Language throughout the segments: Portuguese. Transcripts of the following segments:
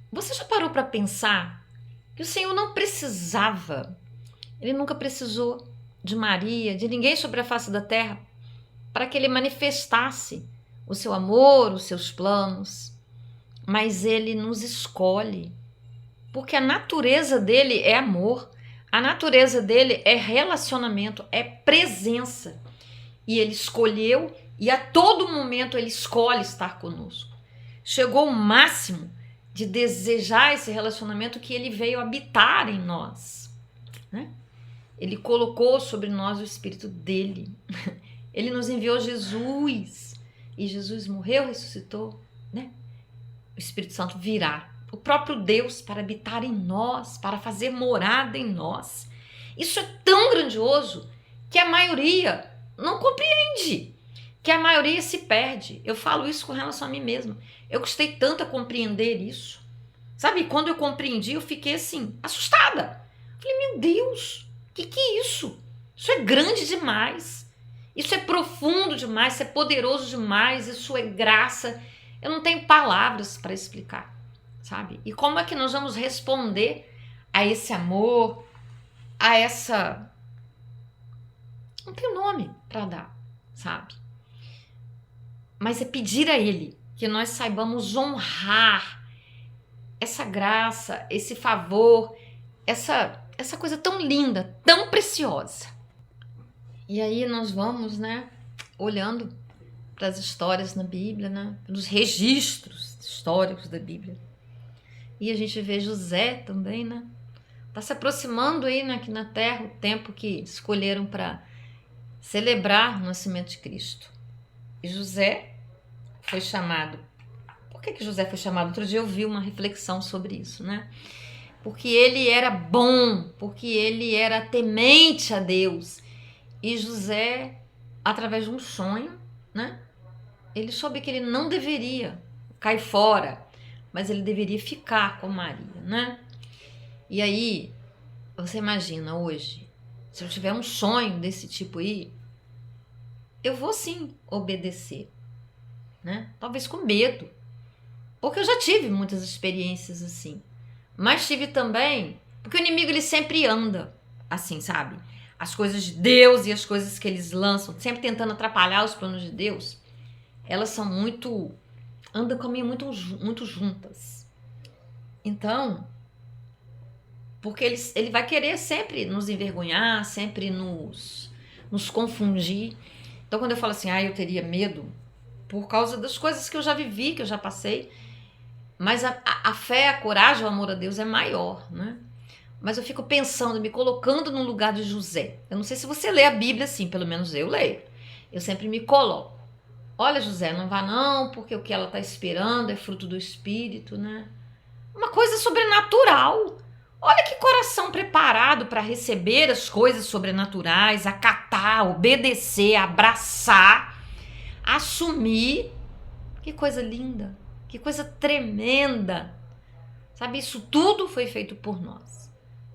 Você já parou para pensar que o Senhor não precisava, ele nunca precisou de Maria, de ninguém sobre a face da terra, para que ele manifestasse o seu amor, os seus planos, mas ele nos escolhe, porque a natureza dele é amor, a natureza dele é relacionamento, é presença, e ele escolheu e a todo momento ele escolhe estar conosco. Chegou o máximo de desejar esse relacionamento que ele veio habitar em nós, né? Ele colocou sobre nós o Espírito dele. Ele nos enviou Jesus. E Jesus morreu, ressuscitou, né? O Espírito Santo virá. O próprio Deus para habitar em nós, para fazer morada em nós. Isso é tão grandioso que a maioria não compreende, que a maioria se perde. Eu falo isso com relação a mim mesma. Eu custei tanto a compreender isso. Sabe, quando eu compreendi, eu fiquei assim, assustada. Falei, meu Deus, o que é isso? Isso é grande demais. Isso é profundo demais, isso é poderoso demais, isso é graça. Eu não tenho palavras para explicar, sabe? E como é que nós vamos responder a esse amor, a essa... Não tem nome para dar, sabe? Mas é pedir a Ele que nós saibamos honrar essa graça, esse favor, essa coisa tão linda, tão preciosa. E aí nós vamos, né, olhando para as histórias na Bíblia, né, pelos registros históricos da Bíblia. E a gente vê José também, né? Tá se aproximando aí, né, aqui na Terra o tempo que escolheram para celebrar o nascimento de Cristo. E José foi chamado. Por que José foi chamado? Outro dia eu vi uma reflexão sobre isso, né? Porque ele era bom, porque ele era temente a Deus. E José, através de um sonho, né? Ele soube que ele não deveria cair fora, mas ele deveria ficar com Maria, né? E aí, você imagina hoje, se eu tiver um sonho desse tipo aí, eu vou sim obedecer, né? Talvez com medo, porque eu já tive muitas experiências assim. Mas tive também, porque o inimigo ele sempre anda assim, sabe? As coisas de Deus e as coisas que eles lançam, sempre tentando atrapalhar os planos de Deus, elas são andam comigo muito juntas. Então, porque ele vai querer sempre nos envergonhar, sempre nos confundir. Então, quando eu falo assim, eu teria medo por causa das coisas que eu já vivi, que eu já passei, mas a fé, a coragem, o amor a Deus é maior, né? Mas eu fico pensando, me colocando no lugar de José. Eu não sei se você lê a Bíblia assim, pelo menos eu leio. Eu sempre me coloco. Olha, José, não vá não, porque o que ela está esperando é fruto do Espírito, né? Uma coisa sobrenatural. Olha que coração preparado para receber as coisas sobrenaturais, acatar, obedecer, abraçar, assumir. Que coisa linda, que coisa tremenda. Sabe, isso tudo foi feito por nós.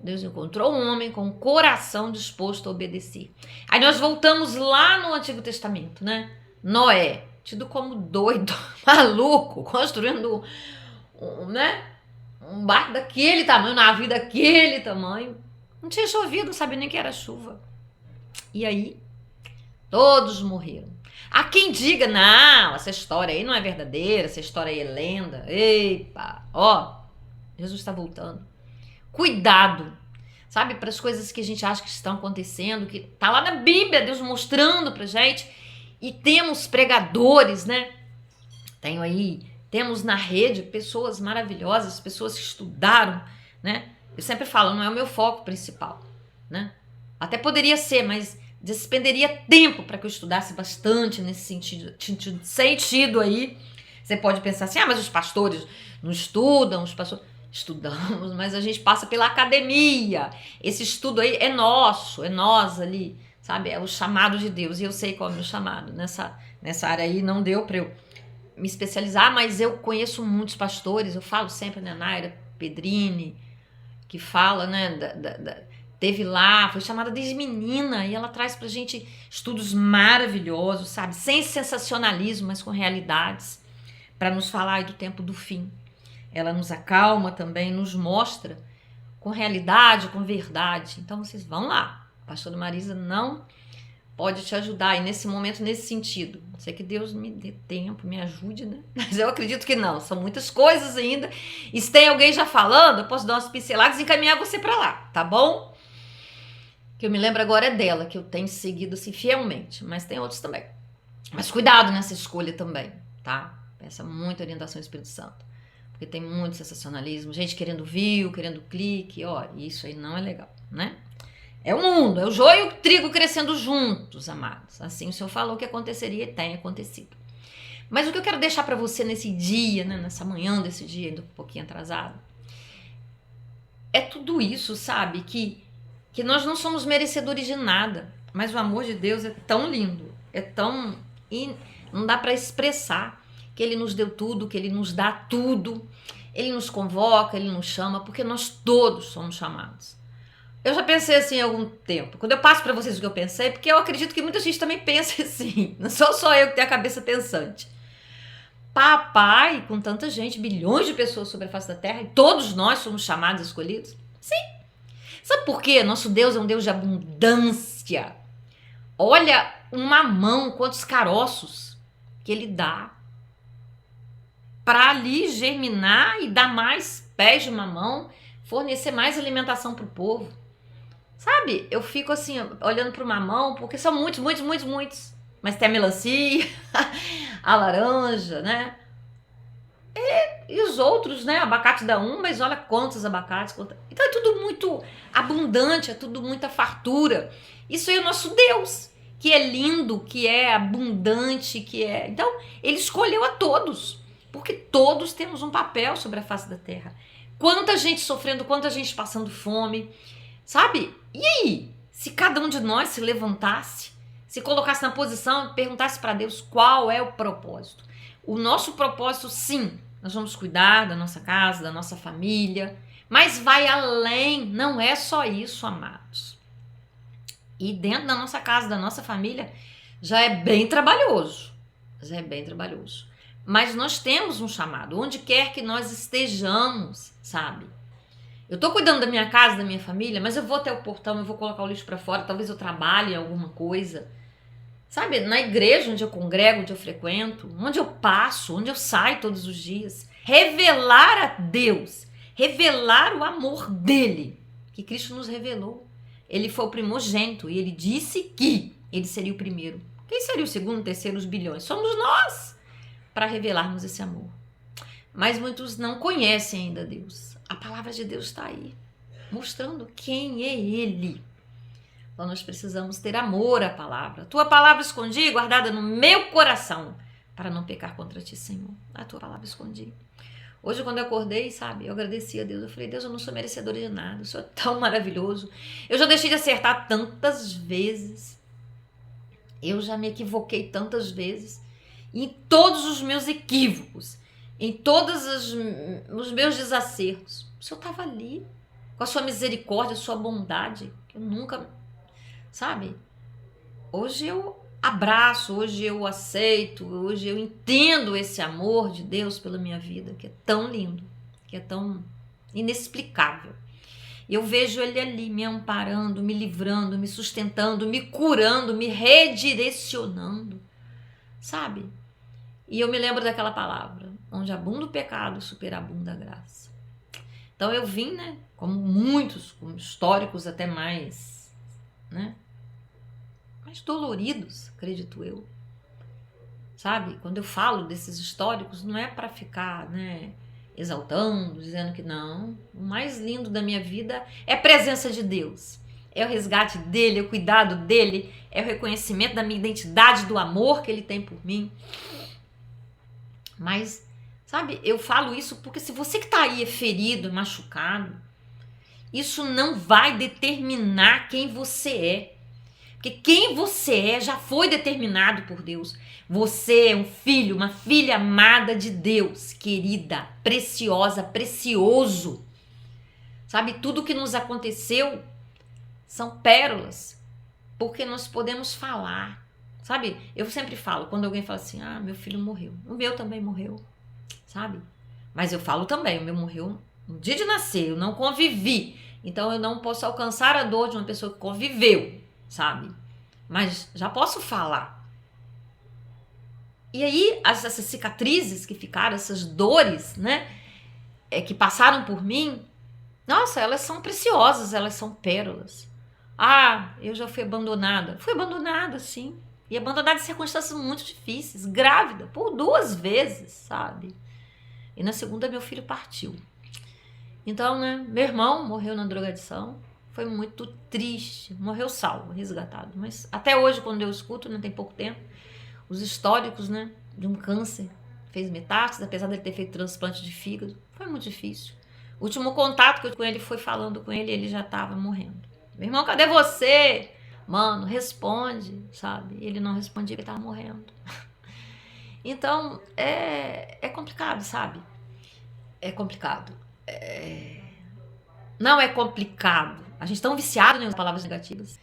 Deus encontrou um homem com um coração disposto a obedecer. Aí nós voltamos lá no Antigo Testamento, né? Noé, tido como doido, maluco, construindo um barco daquele tamanho, um navio daquele tamanho. Não tinha chovido, não sabia nem que era chuva. E aí, todos morreram. Há quem diga, não, essa história aí não é verdadeira, essa história aí é lenda. Epa, Jesus está voltando. Cuidado, sabe, para as coisas que a gente acha que estão acontecendo, que tá lá na Bíblia, Deus mostrando pra gente. E temos pregadores, né? Temos na rede pessoas maravilhosas, pessoas que estudaram, né? Eu sempre falo, não é o meu foco principal, né? Até poderia ser, mas despenderia tempo para que eu estudasse bastante nesse sentido aí. Você pode pensar assim, mas os pastores não estudam, os pastores... Estudamos, mas a gente passa pela academia. Esse estudo aí é nosso, é nós ali, sabe? É o chamado de Deus. E eu sei qual é o meu chamado. Nessa área aí não deu para eu me especializar, mas eu conheço muitos pastores. Eu falo sempre, né, Naira Pedrini, que fala, né, teve lá, foi chamada desde menina, e ela traz pra gente estudos maravilhosos, sabe? Sem sensacionalismo, mas com realidades. para nos falar aí do tempo do fim. Ela nos acalma também, nos mostra com realidade, com verdade. Então vocês vão lá. A pastora Marisa não pode te ajudar e nesse momento, nesse sentido. Sei que Deus me dê tempo, me ajude, né? Mas eu acredito que não. São muitas coisas ainda. E se tem alguém já falando, eu posso dar umas pinceladas e encaminhar você para lá, tá bom? Que eu me lembro agora é dela, que eu tenho seguido assim fielmente. Mas tem outros também. Mas cuidado nessa escolha também, tá? Peça muita orientação do Espírito Santo. Porque tem muito sensacionalismo, gente querendo view, querendo clique, ó, isso aí não é legal, né? É o mundo, é o joio e o trigo crescendo juntos, amados. Assim o Senhor falou que aconteceria e tem acontecido. Mas o que eu quero deixar para você nesse dia, né, nessa manhã desse dia, ainda um pouquinho atrasado, é tudo isso, sabe? Que nós não somos merecedores de nada, mas o amor de Deus é tão lindo, é tão... não dá para expressar que Ele nos deu tudo, que Ele nos dá tudo, Ele nos convoca, Ele nos chama, porque nós todos somos chamados. Eu já pensei assim há algum tempo. Quando eu passo para vocês o que eu pensei, porque eu acredito que muita gente também pensa assim. Não sou só eu que tenho a cabeça pensante. Papai, com tanta gente, bilhões de pessoas sobre a face da terra, e todos nós somos chamados e escolhidos? Sim. Sabe por quê? Nosso Deus é um Deus de abundância. Olha uma mão, quantos caroços que Ele dá para ali germinar e dar mais pés de mamão, fornecer mais alimentação para o povo. Sabe, eu fico assim, olhando para o mamão, porque são muitos. Mas tem a melancia, a laranja, né? E os outros, né? Abacate dá um, mas olha quantos abacates. Então é tudo muito abundante, é tudo muita fartura. Isso aí é o nosso Deus, que é lindo, que é abundante, que é... Então, Ele escolheu a todos, porque todos temos um papel sobre a face da terra. Quanta gente sofrendo, quanta gente passando fome, sabe? E aí, se cada um de nós se levantasse, se colocasse na posição e perguntasse para Deus qual é o propósito. O nosso propósito, sim, nós vamos cuidar da nossa casa, da nossa família, mas vai além, não é só isso, amados. E dentro da nossa casa, da nossa família, já é bem trabalhoso. Mas nós temos um chamado, onde quer que nós estejamos, sabe? Eu tô cuidando da minha casa, da minha família, mas eu vou até o portão, eu vou colocar o lixo para fora, talvez eu trabalhe em alguma coisa. Sabe, na igreja onde eu congrego, onde eu frequento, onde eu passo, onde eu saio todos os dias. Revelar a Deus, revelar o amor dele, que Cristo nos revelou. Ele foi o primogênito e ele disse que ele seria o primeiro. Quem seria o segundo, terceiro, os bilhões? Somos nós, para revelarmos esse amor. Mas muitos não conhecem ainda Deus. A palavra de Deus está aí, mostrando quem é Ele. Então nós precisamos ter amor à palavra. Tua palavra escondi, guardada no meu coração, para não pecar contra ti, Senhor. A tua palavra escondi. Hoje, quando eu acordei, sabe, eu agradeci a Deus. Eu falei, Deus, eu não sou merecedora de nada. O Senhor é tão maravilhoso. Eu já deixei de acertar tantas vezes. Eu já me equivoquei tantas vezes. E em todos os meus equívocos, em todos os meus desacertos, o Senhor estava ali, com a sua misericórdia, a sua bondade, que eu nunca, sabe? Hoje eu abraço, hoje eu aceito, hoje eu entendo esse amor de Deus pela minha vida, que é tão lindo, que é tão inexplicável. Eu vejo Ele ali me amparando, me livrando, me sustentando, me curando, me redirecionando, sabe? E eu me lembro daquela palavra, onde abunda o pecado, superabunda a graça. Então eu vim, né, como muitos, como históricos até mais, né, mais doloridos, acredito eu. Sabe, quando eu falo desses históricos, não é para ficar, né, exaltando, dizendo que não. O mais lindo da minha vida é a presença de Deus. É o resgate dele, é o cuidado dele, é o reconhecimento da minha identidade, do amor que ele tem por mim. Mas, sabe, eu falo isso porque se você que está aí é ferido, machucado, isso não vai determinar quem você é. Porque quem você é já foi determinado por Deus. Você é um filho, uma filha amada de Deus, querida, preciosa, precioso. Sabe, tudo que nos aconteceu são pérolas, porque nós podemos falar. Sabe, eu sempre falo, quando alguém fala assim, ah, meu filho morreu, o meu também morreu. sabe? Mas eu falo também, o meu morreu no dia de nascer, eu não convivi. Então eu não posso alcançar a dor de uma pessoa que conviveu, sabe? Mas já posso falar. E aí, essas cicatrizes que ficaram, essas dores, né? Que passaram por mim, nossa, elas são preciosas, elas são pérolas. Ah, eu já fui abandonada. Fui abandonada, sim. E abandonada em circunstâncias muito difíceis, grávida, por 2 vezes, sabe? E na segunda, meu filho partiu. Então, né, meu irmão morreu na drogadição. Foi muito triste. Morreu salvo, resgatado. Mas até hoje, quando eu escuto, né, tem pouco tempo, os históricos, né, de um câncer, fez metástase, apesar dele ter feito transplante de fígado. Foi muito difícil. O último contato que eu tive com ele foi falando com ele, ele já estava morrendo. Meu irmão, cadê você? Mano, responde, sabe? Ele não respondia, ele estava morrendo. Então, é complicado, sabe? É complicado. Não é complicado. A gente é tão viciado nas palavras negativas.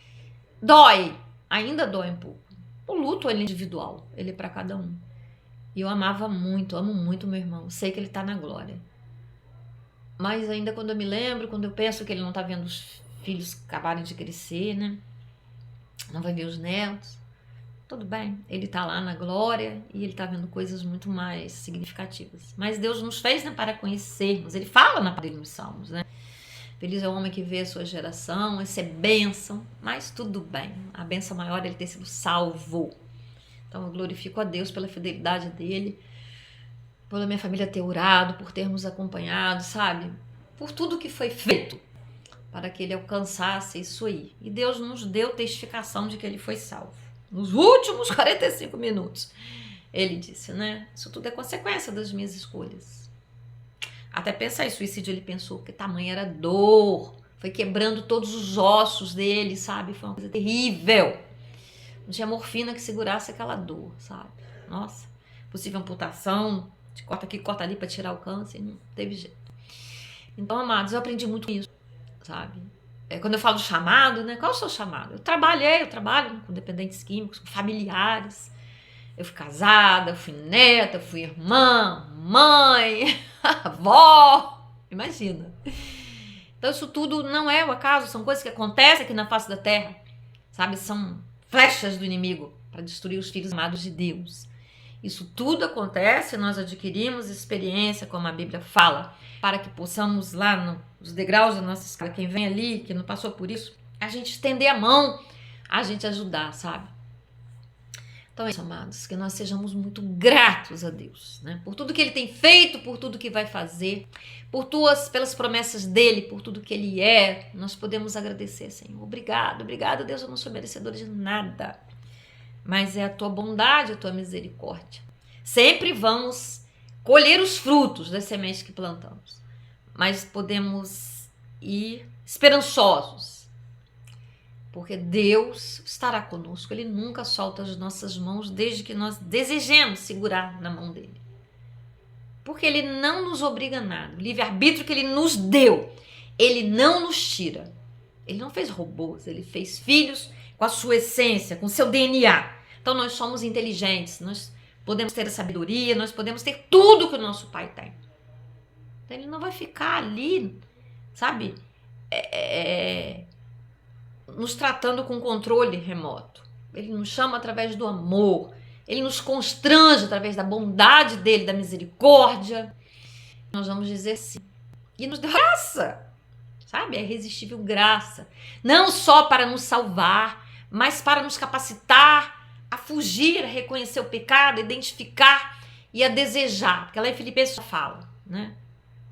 Dói. Ainda dói um pouco. O luto, ele é individual. Ele é para cada um. E eu amava muito, amo muito meu irmão. Sei que ele tá na glória. Mas ainda quando eu me lembro, quando eu penso que ele não tá vendo os filhos acabarem de crescer, né? Não vai ver os netos. Tudo bem, ele tá lá na glória e ele tá vendo coisas muito mais significativas. Mas Deus nos fez, né, para conhecermos. Ele fala na palavra nos Salmos, né? Feliz é o homem que vê a sua geração, isso é bênção, mas tudo bem. A bênção maior é ele ter sido salvo. Então eu glorifico a Deus pela fidelidade dele, pela minha família ter orado, por termos acompanhado, sabe? Por tudo que foi feito para que ele alcançasse isso aí. E Deus nos deu testificação de que ele foi salvo. Nos últimos 45 minutos, ele disse, né? Isso tudo é consequência das minhas escolhas. Até pensar em suicídio, ele pensou que tamanha era dor. Foi quebrando todos os ossos dele, sabe? Foi uma coisa terrível. Não tinha morfina que segurasse aquela dor, sabe? Nossa, possível amputação, corta aqui, corta ali para tirar o câncer, não teve jeito. Então, amados, eu aprendi muito com isso, sabe? Quando eu falo chamado, né? Qual é o seu chamado? Eu trabalho com dependentes químicos, com familiares. Eu fui casada, eu fui neta, eu fui irmã, mãe, avó, imagina. Então isso tudo não é o acaso, são coisas que acontecem aqui na face da terra, sabe? São flechas do inimigo para destruir os filhos amados de Deus. Isso tudo acontece, nós adquirimos experiência, como a Bíblia fala, para que possamos lá nos degraus da nossa escala, quem vem ali, que não passou por isso, a gente estender a mão, a gente ajudar, sabe? Então é isso, amados, que nós sejamos muito gratos a Deus, né? Por tudo que Ele tem feito, por tudo que vai fazer, pelas promessas dEle, por tudo que Ele é, nós podemos agradecer, Senhor. Obrigado, Deus, eu não sou merecedora de nada, mas é a Tua bondade, a Tua misericórdia. Sempre vamos colher os frutos das sementes que plantamos, mas podemos ir esperançosos, porque Deus estará conosco. Ele nunca solta as nossas mãos desde que nós desejemos segurar na mão dele. Porque ele não nos obriga a nada. O livre-arbítrio que ele nos deu, ele não nos tira. Ele não fez robôs, ele fez filhos com a sua essência, com o seu DNA. Então nós somos inteligentes, nós podemos ter a sabedoria, nós podemos ter tudo que o nosso pai tem. Então ele não vai ficar ali, sabe, nos tratando com controle remoto. Ele nos chama através do amor. Ele nos constrange através da bondade dele, da misericórdia. Nós vamos dizer sim. E nos deu graça, sabe? É irresistível graça. Não só para nos salvar, mas para nos capacitar a fugir, a reconhecer o pecado, a identificar e a desejar. Porque lá em Filipenses fala, né?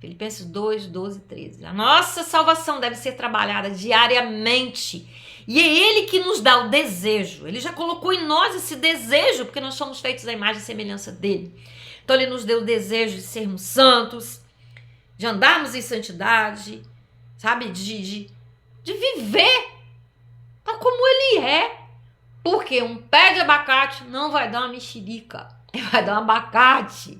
Filipenses 2, 12, 13. A nossa salvação deve ser trabalhada diariamente. E é Ele que nos dá o desejo. Ele já colocou em nós esse desejo, porque nós somos feitos à imagem e semelhança dEle. Então Ele nos deu o desejo de sermos santos, de andarmos em santidade, sabe? De viver tal como Ele é. Porque um pé de abacate não vai dar uma mexerica. Ele vai dar um abacate.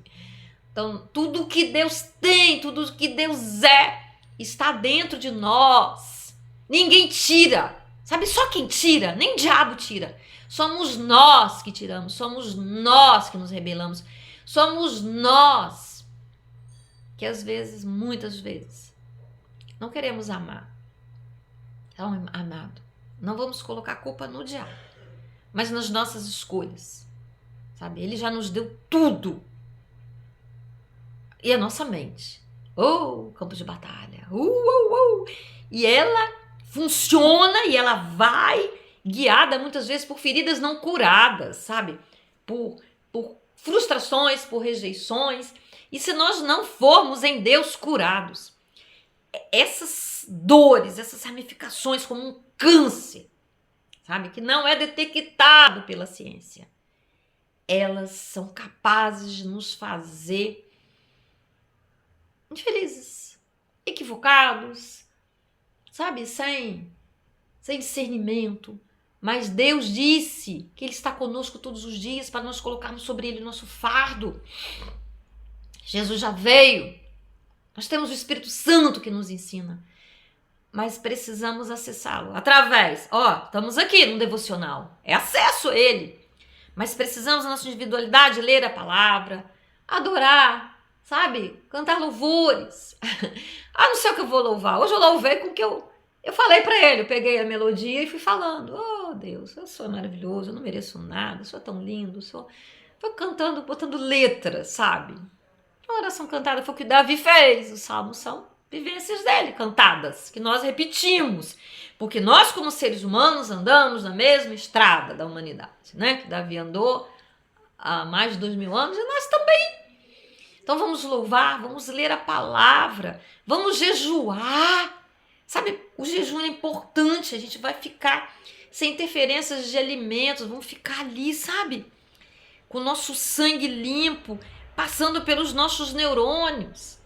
Então, tudo que Deus tem, tudo que Deus é, está dentro de nós. Ninguém tira. Sabe, só quem tira, nem o diabo tira. Somos nós que tiramos, somos nós que nos rebelamos, somos nós que às vezes, muitas vezes, não queremos amar. Então, amado, não vamos colocar a culpa no diabo, mas nas nossas escolhas, sabe? Ele já nos deu tudo. E a nossa mente, campo de batalha, e ela funciona e ela vai guiada muitas vezes por feridas não curadas, sabe? Por frustrações, por rejeições. E se nós não formos em Deus curados, essas dores, essas ramificações como um câncer, sabe? Que não é detectado pela ciência, elas são capazes de nos fazer infelizes, equivocados, sabe? Sem discernimento. Mas Deus disse que Ele está conosco todos os dias para nós colocarmos sobre Ele o nosso fardo. Jesus já veio. Nós temos o Espírito Santo que nos ensina. Mas precisamos acessá-lo através, estamos aqui no devocional. É acesso a Ele. Mas precisamos, na nossa individualidade, ler a palavra, adorar, sabe? Cantar louvores. Não sei o que eu vou louvar. Hoje eu louvei com o que eu falei para ele. Eu peguei a melodia e fui falando. Deus, o Senhor é maravilhoso, eu não mereço nada, o Senhor é tão lindo. Foi cantando, botando letras, sabe? A oração cantada foi o que Davi fez. Os salmos são vivências dele, cantadas, que nós repetimos. Porque nós, como seres humanos, andamos na mesma estrada da humanidade, né? Que Davi andou há mais de 2000 anos e nós também. Então vamos louvar, vamos ler a palavra, vamos jejuar. Sabe, o jejum é importante, a gente vai ficar sem interferências de alimentos, vamos ficar ali, sabe? Com o nosso sangue limpo, passando pelos nossos neurônios.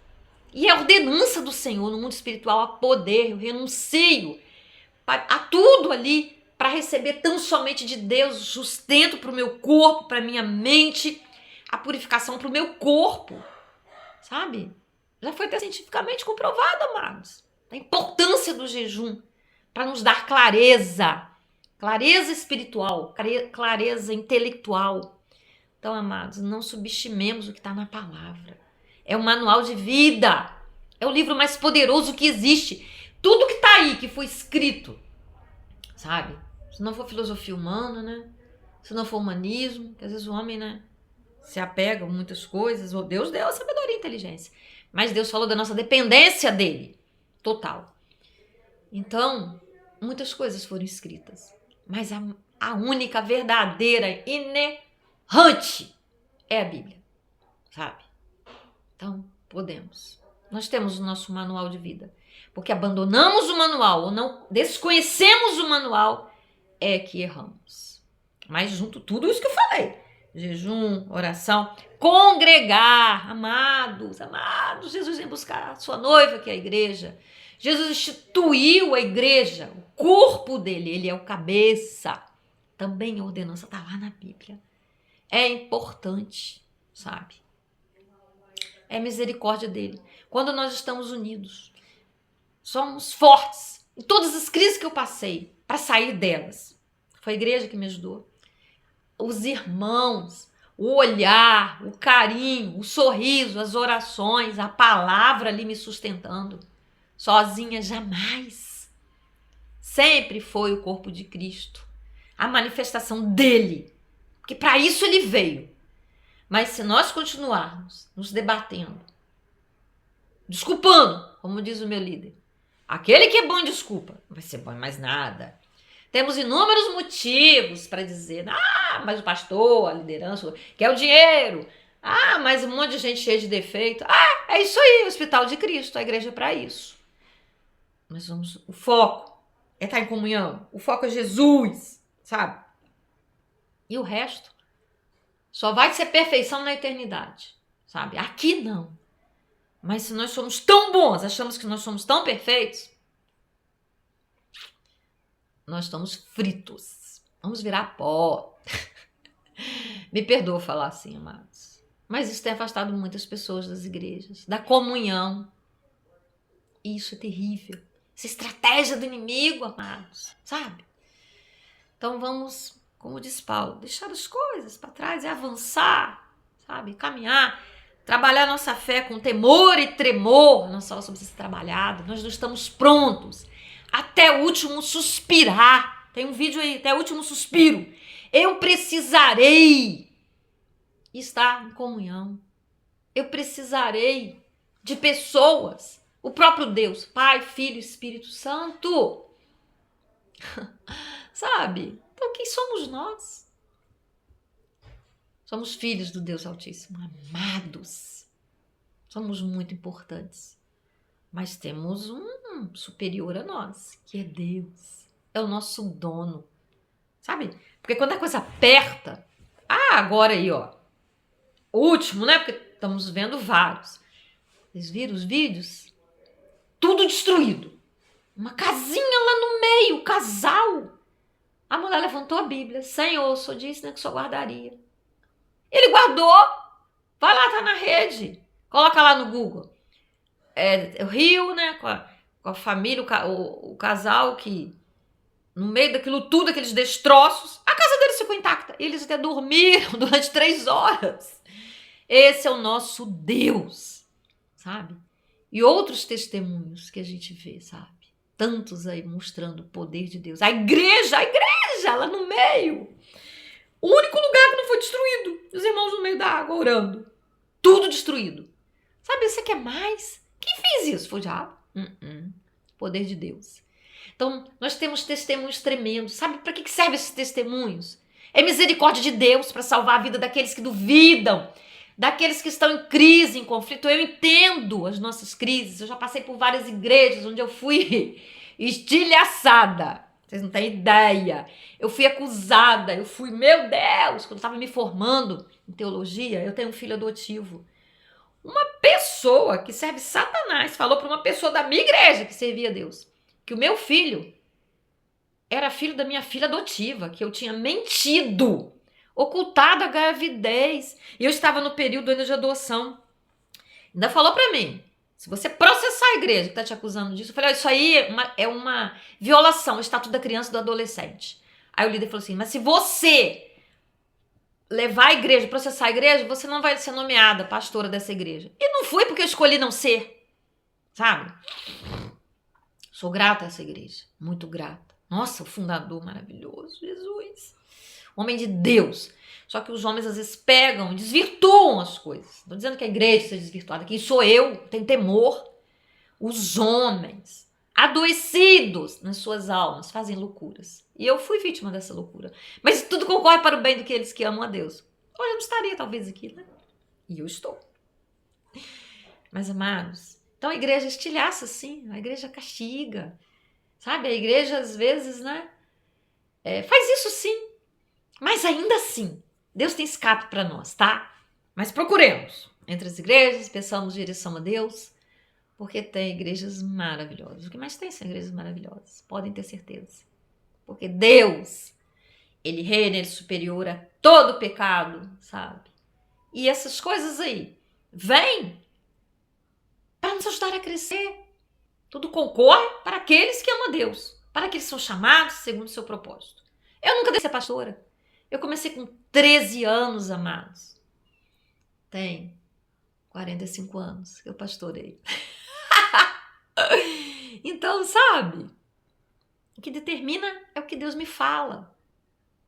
E é a ordenança do Senhor no mundo espiritual, a poder, eu renuncio a tudo ali para receber tão somente de Deus o sustento para o meu corpo, para a minha mente, a purificação para o meu corpo, sabe? Já foi até cientificamente comprovado, amados, a importância do jejum para nos dar clareza espiritual, clareza intelectual. Então, amados, não subestimemos o que está na palavra. É um manual de vida, é o livro mais poderoso que existe. Tudo que está aí, que foi escrito, sabe? Se não for filosofia humana, né? Se não for humanismo, que às vezes o homem, né, se apega a muitas coisas. Deus deu a sabedoria e inteligência, mas Deus falou da nossa dependência dele, total. Então, muitas coisas foram escritas, mas a única, verdadeira, inerrante é a Bíblia, sabe? Então, podemos. Nós temos o nosso manual de vida. Porque abandonamos o manual ou não desconhecemos o manual é que erramos. Mas junto tudo isso que eu falei. Jejum, oração, congregar, amados. Jesus vem buscar a sua noiva, que é a igreja. Jesus instituiu a igreja, o corpo dele, ele é o cabeça. Também a ordenança está lá na Bíblia. É importante, sabe? É misericórdia dele. Quando nós estamos unidos, somos fortes. Em todas as crises que eu passei, para sair delas, foi a igreja que me ajudou. Os irmãos, o olhar, o carinho, o sorriso, as orações, a palavra ali me sustentando. Sozinha, jamais. Sempre foi o corpo de Cristo. A manifestação dele. Porque para isso ele veio. Mas se nós continuarmos nos debatendo, desculpando, como diz o meu líder, aquele que é bom em desculpa, não vai ser bom em mais nada. Temos inúmeros motivos para dizer, mas o pastor, a liderança, quer o dinheiro. Mas um monte de gente cheia de defeito. É isso aí, o Hospital de Cristo, a igreja é para isso. Mas o foco é estar em comunhão, o foco é Jesus, sabe? E o resto só vai ser perfeição na eternidade, sabe? Aqui não. Mas se nós somos tão bons, achamos que nós somos tão perfeitos, nós estamos fritos. Vamos virar pó. Me perdoa falar assim, amados. Mas isso tem afastado muitas pessoas das igrejas, da comunhão. E isso é terrível. Essa estratégia do inimigo, amados, sabe? Então vamos, como diz Paulo, deixar as coisas para trás e avançar, sabe? Caminhar. trabalhar nossa fé com temor e tremor. Nossa alma precisa ser trabalhada. Nós não estamos prontos. Até o último suspirar. Tem um vídeo aí, até o último suspiro. Eu precisarei estar em comunhão. Eu precisarei de pessoas. O próprio Deus, Pai, Filho e Espírito Santo. Sabe? Então quem somos nós? Somos filhos do Deus Altíssimo, amados. Somos muito importantes. Mas temos um superior a nós, que é Deus. É o nosso dono. Sabe? Porque quando a coisa aperta... agora aí, ó. O último, né? Porque estamos vendo vários. Vocês viram os vídeos? Tudo destruído. Uma casinha lá no meio, casal. A mulher levantou a Bíblia. Senhor, o Senhor disse, né, que o Senhor guardaria. Ele guardou. Vai lá, tá na rede. Coloca lá no Google. O Rio, né, com a família, o casal que, no meio daquilo tudo, aqueles destroços, a casa deles ficou intacta. Eles até dormiram durante 3 horas. Esse é o nosso Deus, sabe? E outros testemunhos que a gente vê, sabe? Tantos aí mostrando o poder de Deus. A igreja lá no meio. O único lugar que não foi destruído. Os irmãos no meio da água orando. Tudo destruído. Sabe, você quer mais? Quem fez isso? Foi o diabo? Poder de Deus. Então, nós temos testemunhos tremendos. Sabe para que servem esses testemunhos? É misericórdia de Deus para salvar a vida daqueles que duvidam, daqueles que estão em crise, em conflito. Eu entendo as nossas crises. Eu já passei por várias igrejas onde eu fui estilhaçada. Vocês não têm ideia. Eu fui acusada. Meu Deus, quando eu estava me formando em teologia, eu tenho um filho adotivo. Uma pessoa que serve Satanás falou para uma pessoa da minha igreja que servia a Deus que o meu filho era filho da minha filha adotiva, que eu tinha mentido, ocultado a gravidez. E eu estava no período ainda de adoção. Ainda falou para mim, se você processar a igreja que está te acusando disso, eu falei, isso aí é uma violação do Estatuto da Criança e do Adolescente. Aí o líder falou assim, mas se você levar a igreja, processar a igreja, você não vai ser nomeada pastora dessa igreja. E não foi porque eu escolhi não ser, sabe? Sou grata a essa igreja, muito grata. Nossa, o fundador maravilhoso, Jesus. Homem de Deus. Só que os homens às vezes pegam e desvirtuam as coisas. Não estou dizendo que a igreja seja desvirtuada. Quem sou eu? Tenho temor. Os homens, adoecidos nas suas almas, fazem loucuras. E eu fui vítima dessa loucura. Mas tudo concorre para o bem daqueles que amam a Deus. Hoje eu não estaria talvez aqui, né? E eu estou. Mas, amados, então a igreja estilhaça, sim. A igreja castiga. Sabe? A igreja, às vezes, né? Faz isso, sim. Mas ainda assim, Deus tem escape para nós, tá? Mas procuremos entre as igrejas, peçamos direção a Deus, porque tem igrejas maravilhosas. O que mais tem são igrejas maravilhosas, podem ter certeza. Porque Deus, Ele reina, Ele é superior a todo pecado, sabe? E essas coisas aí vêm para nos ajudar a crescer. Tudo concorre para aqueles que amam a Deus, para aqueles que são chamados segundo o seu propósito. Eu nunca deixei ser pastora. Eu comecei com 13 anos, amados. Tem 45 anos que eu pastorei. Então, sabe? O que determina é o que Deus me fala.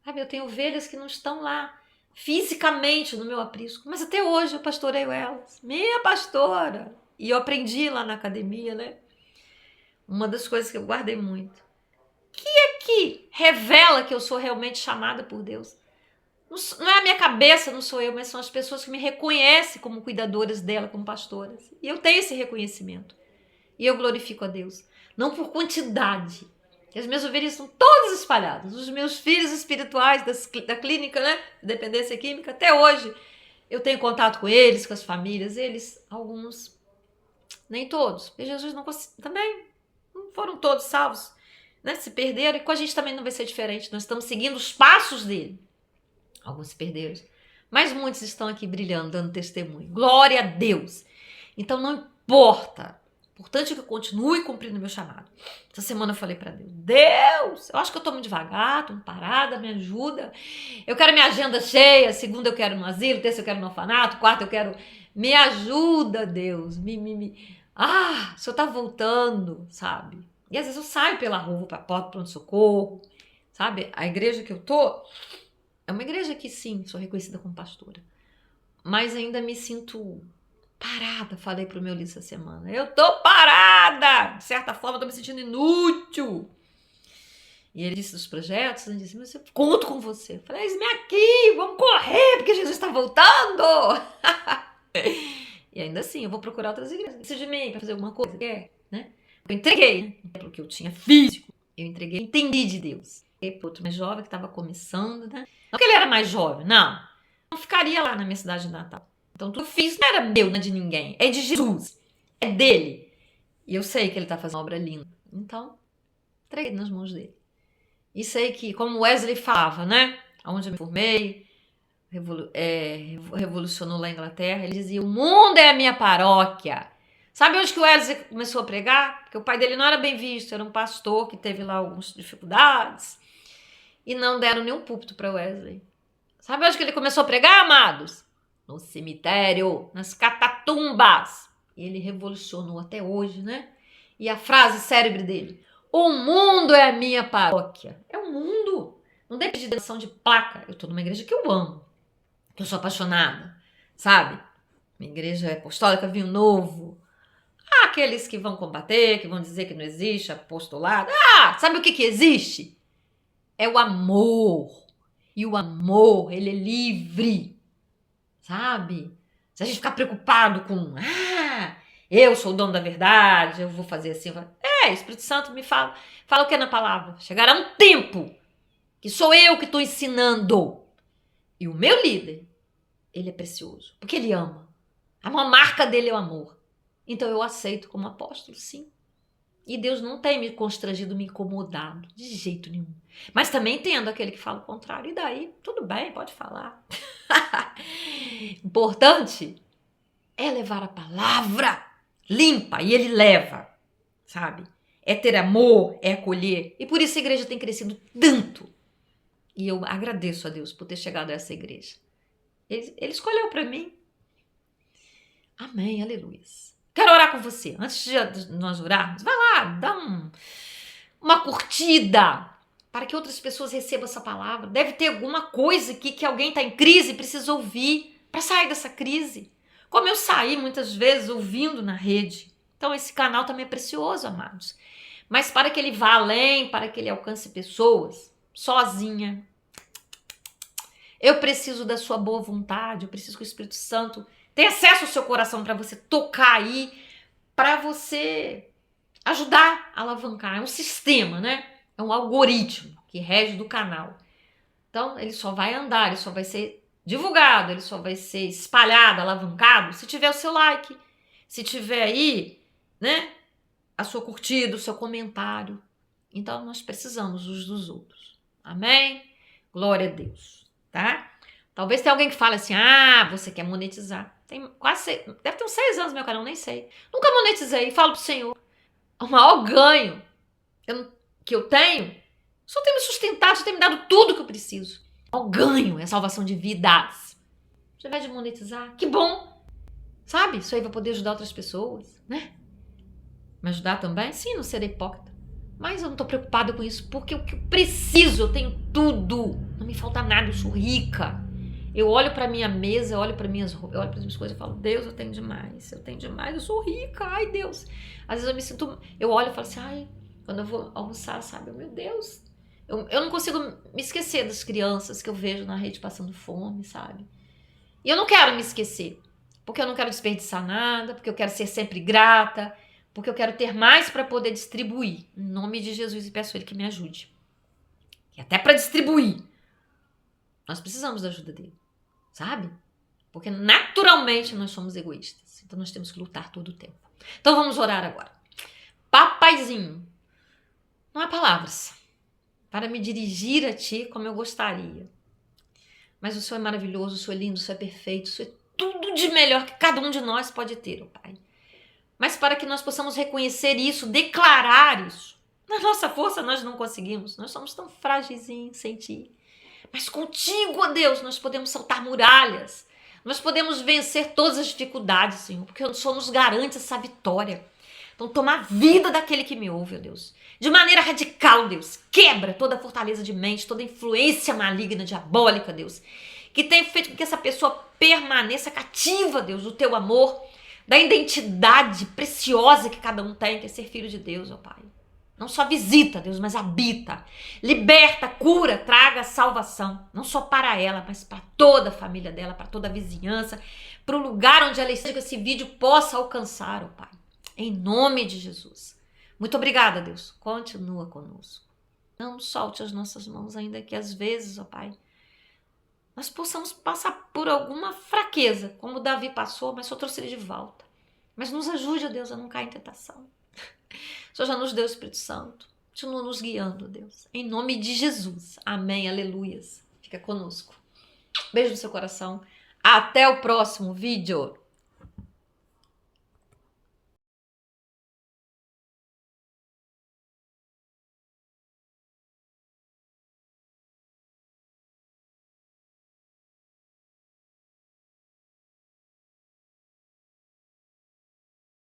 Sabe? Eu tenho ovelhas que não estão lá fisicamente no meu aprisco, mas até hoje eu pastoreio elas. Minha pastora. E eu aprendi lá na academia, né? Uma das coisas que eu guardei muito. Que revela que eu sou realmente chamada por Deus. Não é a minha cabeça, não sou eu, mas são as pessoas que me reconhecem como cuidadoras dela, como pastoras. E eu tenho esse reconhecimento. E eu glorifico a Deus. Não por quantidade. As minhas ovelhas estão todas espalhadas. Os meus filhos espirituais da clínica, né? Dependência química, até hoje eu tenho contato com eles, com as famílias. Eles, alguns, nem todos. Porque Jesus também não foram todos salvos. Né, se perderam, e com a gente também não vai ser diferente. Nós estamos seguindo os passos dele. Alguns se perderam, mas muitos estão aqui brilhando, dando testemunho. Glória a Deus. Então não importa. O importante é que eu continue cumprindo o meu chamado. Essa semana eu falei para Deus, eu acho que eu estou muito devagar, estou parada, me ajuda. Eu quero minha agenda cheia. Segunda eu quero no asilo, terça eu quero no orfanato, quarta eu quero Me ajuda, Deus. Ah, o Senhor tá voltando, sabe? E às vezes eu saio pela rua pra porta, pronto-socorro, sabe? A igreja que eu tô é uma igreja que sim, sou reconhecida como pastora. Mas ainda me sinto parada, falei pro meu líder essa semana. Eu tô parada! De certa forma, eu tô me sentindo inútil. E ele disse dos projetos, ele disse, mas eu conto com você. Eu falei, eis-me aqui, vamos correr, porque Jesus está voltando. E ainda assim, eu vou procurar outras igrejas. Precisa de mim para fazer alguma coisa, né? Eu entreguei, né? Pelo que eu tinha físico, eu entreguei, entendi de Deus. E pro outro mais jovem que estava começando, né? Não que ele era mais jovem, não. Não ficaria lá na minha cidade de Natal. Então, tudo que eu fiz não era meu, não é de ninguém. É de Jesus. É dele. E eu sei que ele está fazendo uma obra linda. Então, entreguei nas mãos dele. E sei que, como Wesley falava, né? Onde eu me formei, revolucionou lá na Inglaterra, ele dizia, o mundo é a minha paróquia. Sabe onde que o Wesley começou a pregar? Porque o pai dele não era bem visto, era um pastor que teve lá algumas dificuldades e não deram nenhum púlpito para Wesley. Sabe onde que ele começou a pregar, amados? No cemitério, nas catatumbas. E ele revolucionou até hoje, né? E a frase célebre dele, o mundo é a minha paróquia. É o mundo. Não depende de decoração de placa. Eu tô numa igreja que eu amo, que eu sou apaixonada, sabe? Minha igreja é apostólica, Vinho Novo. Há aqueles que vão combater, que vão dizer que não existe apostolado. Ah, sabe o que existe? É o amor. E o amor, ele é livre, sabe? Se a gente ficar preocupado com, eu sou o dono da verdade, eu vou fazer assim. Espírito Santo me fala o que é na palavra? Chegará um tempo que sou eu que estou ensinando. E o meu líder, ele é precioso, porque ele ama. A maior marca dele é o amor. Então eu aceito como apóstolo, sim. E Deus não tem me constrangido, me incomodado, de jeito nenhum. Mas também entendo aquele que fala o contrário. E daí, tudo bem, pode falar. Importante é levar a palavra limpa, e ele leva, sabe? É ter amor, é acolher. E por isso a igreja tem crescido tanto. E eu agradeço a Deus por ter chegado a essa igreja. Ele escolheu para mim. Amém, aleluia. Quero orar com você. Antes de nós orarmos, vai lá, dá uma curtida para que outras pessoas recebam essa palavra. Deve ter alguma coisa aqui que alguém está em crise e precisa ouvir para sair dessa crise. Como eu saí muitas vezes ouvindo na rede. Então esse canal também é precioso, amados. Mas para que ele vá além, para que ele alcance pessoas, sozinha, eu preciso da sua boa vontade, eu preciso que o Espírito Santo tenha acesso ao seu coração para você tocar aí, para você ajudar a alavancar. É um sistema, né? É um algoritmo que rege do canal. Então, ele só vai andar, ele só vai ser divulgado, ele só vai ser espalhado, alavancado, se tiver o seu like, se tiver aí, né, a sua curtida, o seu comentário. Então, nós precisamos uns dos outros. Amém? Glória a Deus, tá? Talvez tenha alguém que fale assim, você quer monetizar. Tem deve ter uns 6 anos meu canal, nem sei. Nunca monetizei, falo pro Senhor. O maior ganho que eu tenho, só tem me sustentado, só tem me dado tudo que eu preciso. O maior ganho é a salvação de vidas. Você vai de monetizar, que bom. Sabe? Isso aí vai poder ajudar outras pessoas, né? Me ajudar também? Sim, não serei hipócrita. Mas eu não tô preocupada com isso, porque o que eu preciso, eu tenho tudo. Não me falta nada, eu sou rica. Eu olho pra minha mesa, eu olho para minhas coisas e falo, Deus, eu tenho demais, eu sou rica, ai Deus. Às vezes eu olho e falo assim, quando eu vou almoçar, sabe, meu Deus, eu não consigo me esquecer das crianças que eu vejo na rede passando fome, sabe? E eu não quero me esquecer, porque eu não quero desperdiçar nada, porque eu quero ser sempre grata, porque eu quero ter mais para poder distribuir. Em nome de Jesus, e peço a Ele que me ajude. E até para distribuir, nós precisamos da ajuda dele, sabe? Porque naturalmente nós somos egoístas. Então nós temos que lutar todo o tempo. Então vamos orar agora. Papaizinho, não há palavras para me dirigir a ti como eu gostaria. Mas o Senhor é maravilhoso, o Senhor é lindo, o Senhor é perfeito, o Senhor é tudo de melhor que cada um de nós pode ter, ó Pai. Mas para que nós possamos reconhecer isso, declarar isso. Na nossa força nós não conseguimos. Nós somos tão frágeis sem ti. Mas contigo, ó Deus, nós podemos saltar muralhas. Nós podemos vencer todas as dificuldades, Senhor, porque o Senhor nos garante essa vitória. Então toma a vida daquele que me ouve, ó Deus. De maneira radical, Deus. Quebra toda a fortaleza de mente, toda a influência maligna, diabólica, Deus. Que tem feito com que essa pessoa permaneça cativa, Deus, do teu amor, da identidade preciosa que cada um tem, que é ser filho de Deus, ó Pai. Não só visita, Deus, mas habita. Liberta, cura, traga salvação. Não só para ela, mas para toda a família dela, para toda a vizinhança, para o lugar onde ela esteja, que esse vídeo possa alcançar, ó Pai. Em nome de Jesus. Muito obrigada, Deus. Continua conosco. Não solte as nossas mãos, ainda que às vezes, ó Pai, nós possamos passar por alguma fraqueza, como Davi passou, mas só trouxe ele de volta. Mas nos ajude, ó Deus, a não cair em tentação. O Senhor já nos deu o Espírito Santo. Continua nos guiando, Deus. Em nome de Jesus. Amém. Aleluias. Fica conosco. Beijo no seu coração. Até o próximo vídeo.